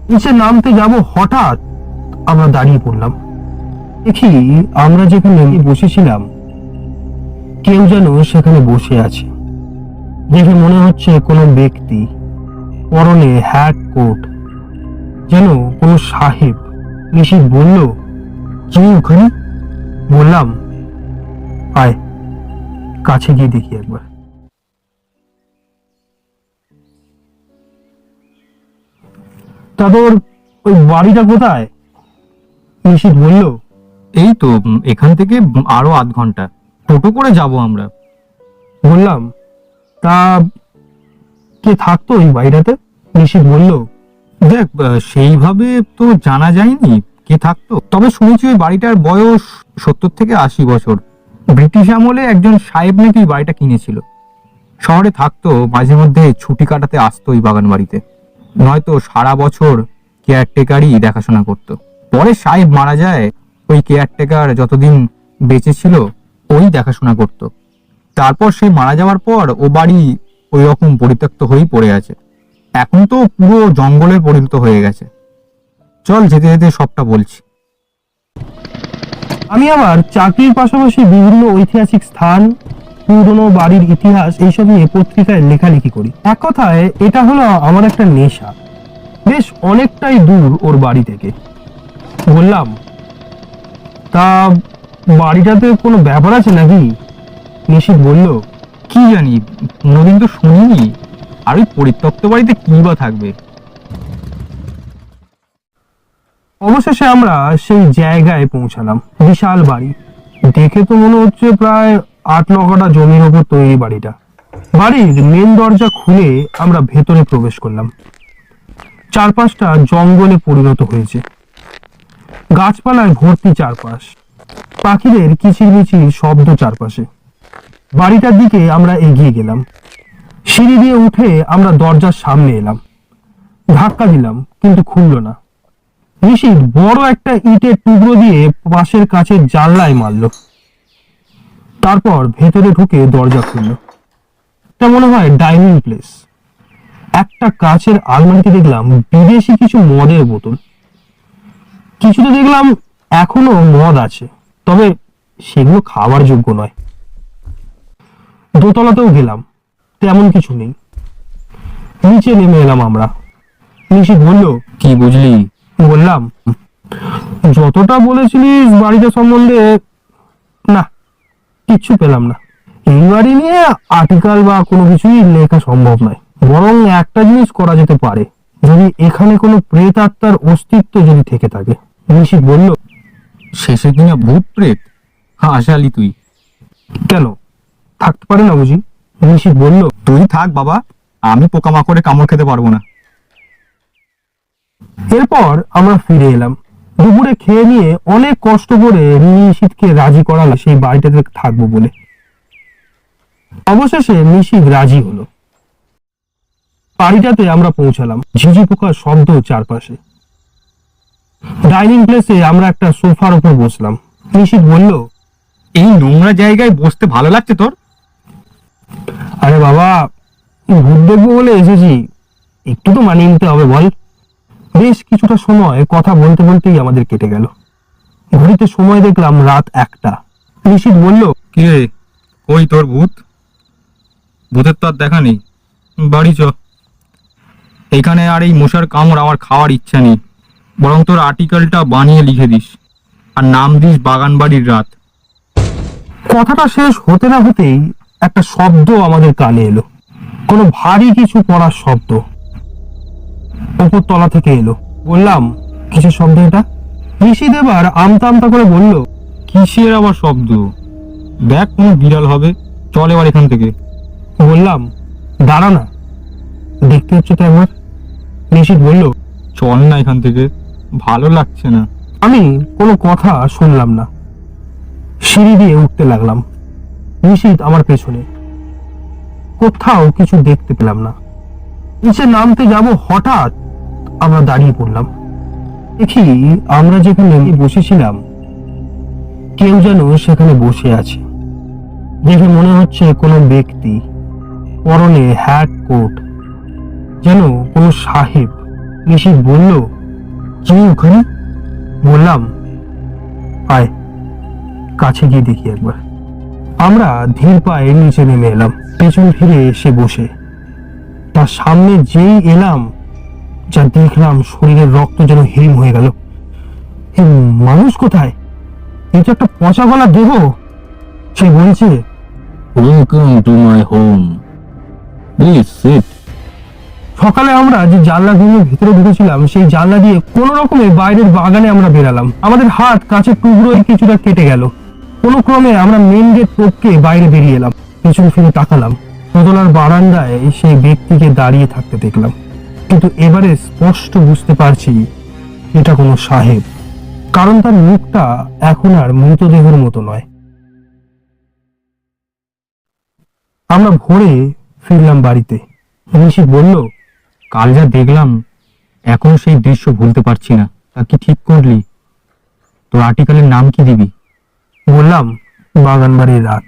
নিচে নামতে যাব, হঠাৎ আমরা দাঁড়িয়ে পড়লাম। দেখি আমরা যেখানে বসেছিলাম কেউ যেন সেখানে বসে আছে। দেখে মনে হচ্ছে কোনো ব্যক্তি, পরনে হ্যাট কোট, যেন কোনো সাহেব। নিশিত বলল, কি ওখানে? বললাম, আয় কাছে গিয়ে দেখি একবার। তারপর ওই বাড়িটা কোথায়? নিশিত বলল, এই তো এখান থেকে আরো আধ ঘন্টা টোটো করে যাব আমরা। বললাম, তা কে থাকতো ওই বাড়িটাতে? নিশিত বলল, দেখ, সেইভাবে তো জানা যায়নি কে থাকতো, তবে শুনেছি ওই বাড়িটার বয়স 70 থেকে 80 বছর। ব্রিটিশ আমলে একজন সাহেব নাকি ওই বাড়িটা কিনেছিল। শহরে থাকতো, মাঝে মধ্যে ছুটি কাটাতে আসতো ওই বাগান বাড়িতে, নয়তো সারা বছর কেয়ারটেকারই দেখাশোনা করতো। পরে সাহেব মারা যায়, ওই কেয়ারটেকার যতদিন বেঁচে ছিল ওই দেখাশোনা করতো। তারপর সে মারা যাওয়ার পর ও বাড়ি ওই রকম পরিত্যক্ত হয়েই পড়ে আছে। এখন তো পুরো জঙ্গলে পরিণত হয়ে গেছে। চল যেতে যেতে সবটা বলছি। আমি আমার চাকরির পাশাপাশি বিভিন্ন ঐতিহাসিক স্থান, পুরনো বাড়ির ইতিহাস এইসব নিয়ে পত্রিকায় লেখালেখি করি। এক কথায় এটা হলো আমার একটা নেশা। বেশ অনেকটাই দূর ওর বাড়ি থেকে। বললাম, তা বাড়িটাতে কোনো ব্যাপার আছে নাকি? নিশিত বলল, কি জানি, কোনোদিন তো শুনিনি। আর ওই পরিত্যক্ত বাড়িতে কি বা থাকবে। অবশেষে আমরা সেই জায়গায় পৌঁছালাম। বিশাল বাড়ি, দেখে তো মনে হচ্ছে প্রায় 8-9 কাঠা জমির উপর তৈরি বাড়িটা। বাড়ির মেন দরজা খুলে আমরা ভেতরে প্রবেশ করলাম। চারপাশটা জঙ্গলে পরিণত হয়েছে, গাছপালায় ভর্তি চারপাশ, পাখিদের কিচিরমিচির শব্দ চারপাশে। বাড়িটার দিকে আমরা এগিয়ে গেলাম। সিঁড়ি দিয়ে উঠে আমরা দরজার সামনে এলাম। ধাক্কা দিলাম কিন্তু খুলল না। নিশিত বড় একটা ইটের টুকরো দিয়ে পাশের কাচের জানলায় মারল। তারপর ভেতরে ঢুকে দরজা খুলল। তা মনে হয় ডাইনিং প্লেস। একটা কাচের আলমারিতে দেখলাম বিদেশি কিছু মদের বোতল। কিছুতে দেখলাম এখনো মদ আছে, তবে সেগুলো খাওয়ার যোগ্য নয়। দোতলাতেও গেলাম, তেমন কিছু নেই। নিচে নেমে এলাম আমরা। নিশিত বলল, কি বুঝলি? বললাম, যতটা বলেছিলিস বাড়িটা সম্বন্ধে, না কিচ্ছু পেলাম না। এই বাড়ি নিয়ে আর্টিকেল বা কোনো কিছুই লেখা সম্ভব নয়। বরং একটা জিনিস করা যেতে পারে, যদি এখানে কোনো প্রেত আত্মার অস্তিত্ব যদি থেকে থাকে। নিশিত বলল, শেষে কিনা ভূত প্রেত আসালি তুই? কেন থাকতে পারে না বুঝি? নিশিত বলল, তুই থাক বাবা, আমি পোকামাকড়ে কামড় খেতে পারবো না। এরপর আমরা ফিরে এলাম। দুপুরে খেয়ে নিয়ে অনেক কষ্ট করে নিশিতকে রাজি করালাম সেই বাড়িটাতে থাকবো বলে। অবশেষে নিশিত রাজি হলো। বাড়িটাতে আমরা পৌঁছালাম। ঝিঝি পোকার শব্দ চারপাশে। ডাইনিং প্লেসে আমরা একটা সোফার উপর বসলাম। নিশিত বলল, এই নোংরা জায়গায় বসতে ভালো লাগছে তোর? আরে বাবা, ভূত দেখবো বলে এসেছি, একটু তো মানিয়ে নিতে হবে বল। বেশ কিছুটা সময় কথা বলতে বলতেই আমাদের কেটে গেল। ঘড়িতে সময় দেখলাম রাত 1টা। নিশিত বলল, কি রে, কই তোর ভূত? ভূতের তো আর দেখা নেই, বাড়ি চ। এখানে আর এই মশার কামড় আমার খাওয়ার ইচ্ছা নেই। বরং তোর আর্টিকেলটা বানিয়ে লিখে দিস, আর নাম দিস বাগান বাড়ির রাত। কথাটা শেষ হতে না হতেই একটা শব্দ আমাদের কানে এলো। কোনো ভারী কিছু পড়ার শব্দ উপর তলা থেকে এলো। বললাম, কিসের শব্দ এটা? নিশিত এবার আমতা আমতা করে বলল, কিসের আবার শব্দ? দেখ কোনো বিড়াল হবে, চল এবার এখান থেকে। বললাম, দাঁড়া না, দেখতে হচ্ছে তো একবার। নিশিত বলল, চল না এখান থেকে, ভালো লাগছে না। আমি কোনো কথা শুনলাম না। সিঁড়ি দিয়ে উঠতে লাগলাম। নিশিত আমার পেছনে। কোথাও কিছু দেখতে পেলাম না। নিচে নামতে যাব, হঠাৎ আমরা দাঁড়িয়ে পড়লাম। দেখি আমরা যেখানে বসেছিলাম কেউ যেন সেখানে বসে আছে। দেখে মনে হচ্ছে কোনো ব্যক্তি, পরনে হ্যাট কোট, যেন কোনো সাহেব। নিশিত বলল, কে ওখানে? বললাম, আয় কাছে গিয়ে দেখি একবার। আমরা ধীর পায়ে নিচে নেমে এলাম, পেছন ফিরে এসে বসে। তার সামনে যেই এলাম, যা দেখলাম শরীরের রক্ত যেন হিম হয়ে গেল। এ মানুষ কোথায়? এই তো একটা পচা গলা দেহ। সে বলছে, welcome to my home, please sit. সকালে আমরা যে জানলা দিয়ে ভিতরে ঢুকেছিলাম, সেই জানলা দিয়ে কোন রকমে বাইরের বাগানে আমরা বেরালাম। আমাদের হাত কাছের টুকরোয় কিছুটা কেটে গেল। কোনো ক্রমে আমরা মেন গেট টপকে বাইরে বেরিয়ে এলাম। পেছন ফিরে তাকালাম, দোতলার বারান্দায় সেই ব্যক্তিকে দাঁড়িয়ে থাকতে দেখলাম। কিন্তু এবারে স্পষ্ট বুঝতে পারছি এটা কোনো সাহেব, কারণ তার মুখটা এখন আর মৃতদেহের মতো নয়। আমরা ভোরে ফিরলাম বাড়িতে। ঋষি বলল, কাল যা দেখলাম এখন সেই দৃশ্য ভুলতে পারছি না। তা কি ঠিক করলি? তোর আর্টিকেলের নাম কি দিবি? বললাম, বাগানবাড়ির রাত।